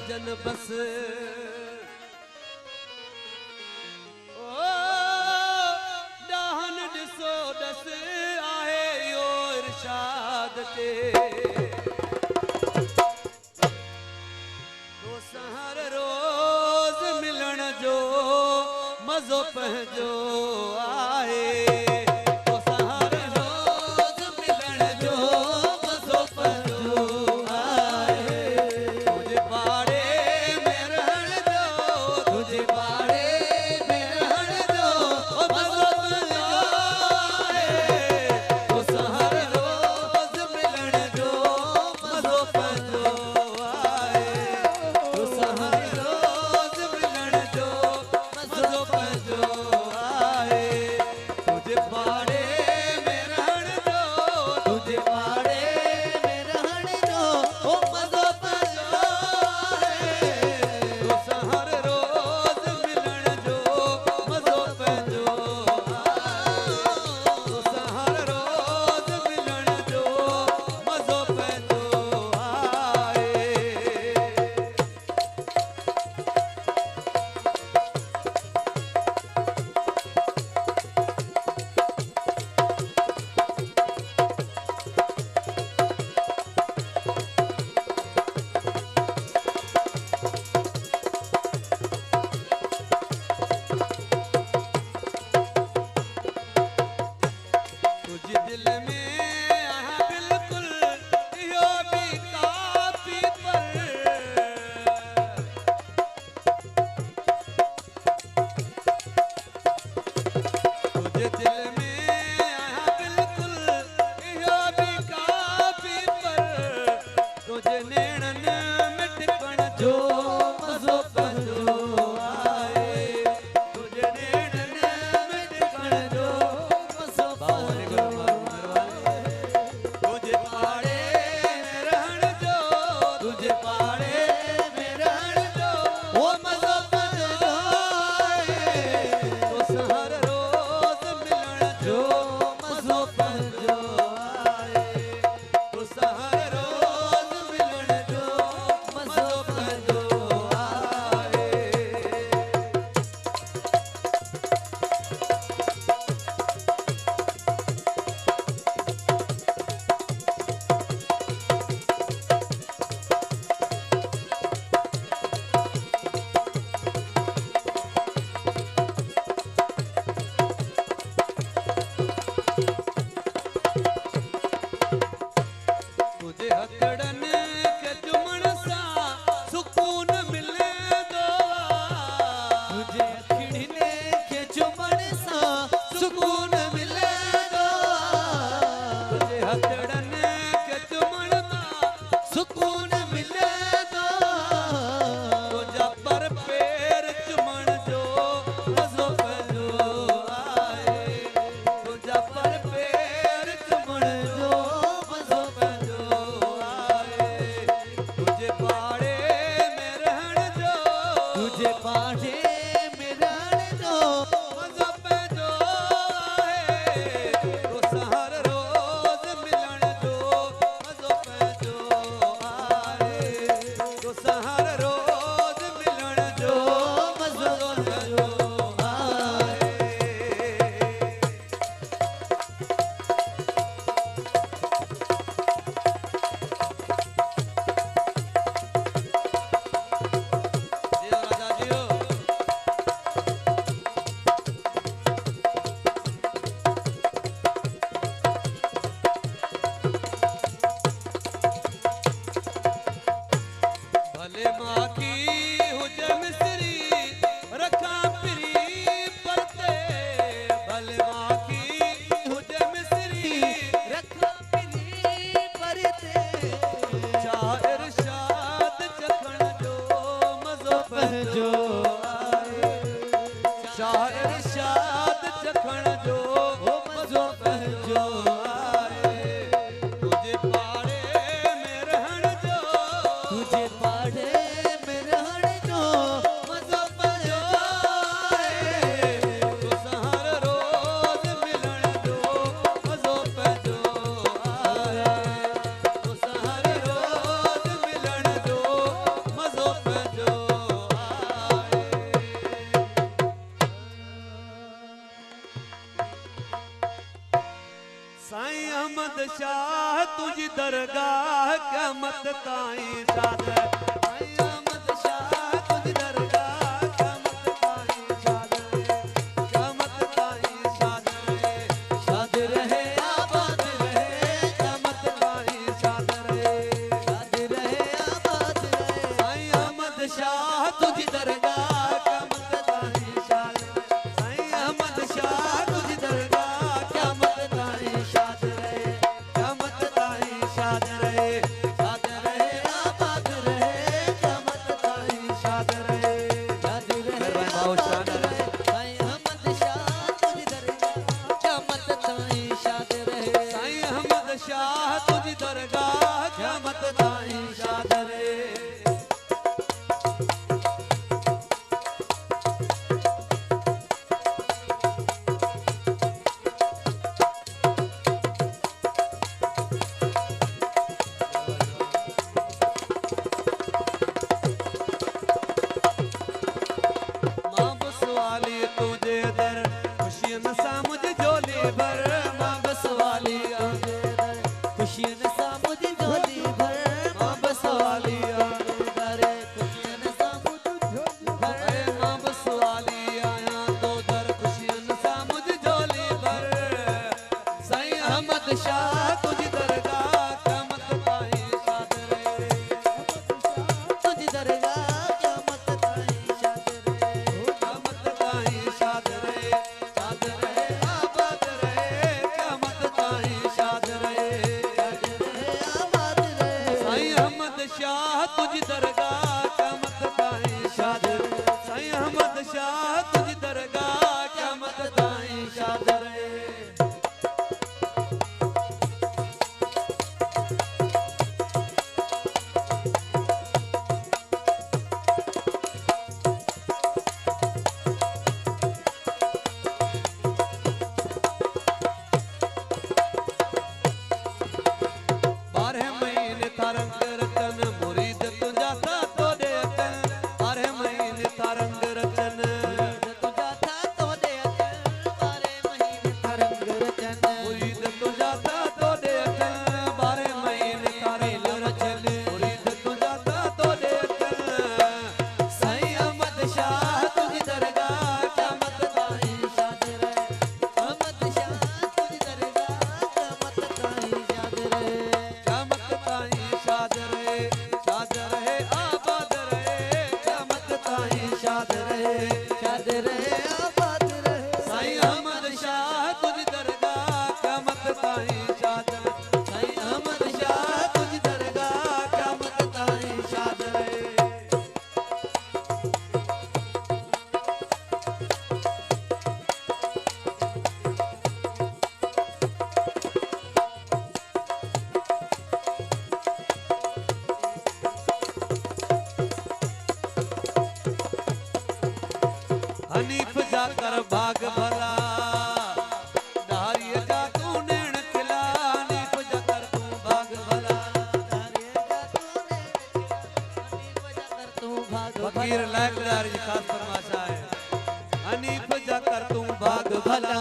जन बस डाहन ॾिसो डस आहे यो इरशाद ते तो हर रोज मिलण जो मज़ो पंहिंजो आहे ताई शाद साईं अहमद शाह तुझ दरगाह क़यामत ताईं शाद क़यामत ताईं शाद रहे आबाद रहे क़यामत ताईं शाद रहे आबाद रहे साईं अहमद शाह तुझ दरगाह क़यामत ताईं शाद साईं अहमद शाह तुझ दरगाह क़यामत ताईं शाद रहे क़यामत ताईं शाद रहे आबाद रहे क़यामत ताईं शाद रहे मेहरबान भाऊ शान रहे साईं अहमद शाह तुझ दरगाह क़यामत ताईं शाद रहे साईं अहमद शाह तुझ दरगाह क़यामत ताईं शाद रहे मां बसवाली तुझे दर खुशियन सा मुझे झोली भर मां बसवाली तुझे दर खुशियन सा मुझे झोली भर मां बसवाली दर खुशियन सा मुझे झोली भर मां बसवाली आया तो दर खुशियन सा मुझे झोली भर साईं अहमद शाह तुझ दरगाह क़यामत ताईं शाद रहे तुझ दरगाह क़यामत ताईं शाद रहे क़यामत ताईं शाद रहे आबाद रहे क़यामत ताईं शाद रहे आबाद रहे साईं अहमद शाह तुझ दरगाह क़यामत ताईं शाद साईं अहमद शाह तुझ दरगाह क़यामत ताईं शाद रहे बारह महीने तारंग रचन मुरीद तुझा था तो दे अकल 12 महीने तारंग रचन तुझा था तो दे अकल 12 महीने तरंग रचन मुरीद तुझा था तो दे अकल 12 महीने तारंग रचन मुरीद तुझा था तो दे अकल साईं अहमद शाह तुझ दरगाह क़यामत ताईं शाद रहे अहमद शाह तुझ दरगाह क़यामत ताईं शाद रहे क़यामत ताईं शाद रहे आबाद रहे क़यामत ताईं शाद रहे आबाद रहे साईं अहमद शाह तुझ दरगाह क़यामत ताईं शाद साईं अहमद शाह तुझ दरगाह क़यामत ताईं शाद रहे हनीफ जाकर भाग भला धारिय जा तू नैण खिला हनीफ जाकर तू भाग भला फकीर लाइकदार जी खास फरमाशा है हनीफ जाकर तू भाग भला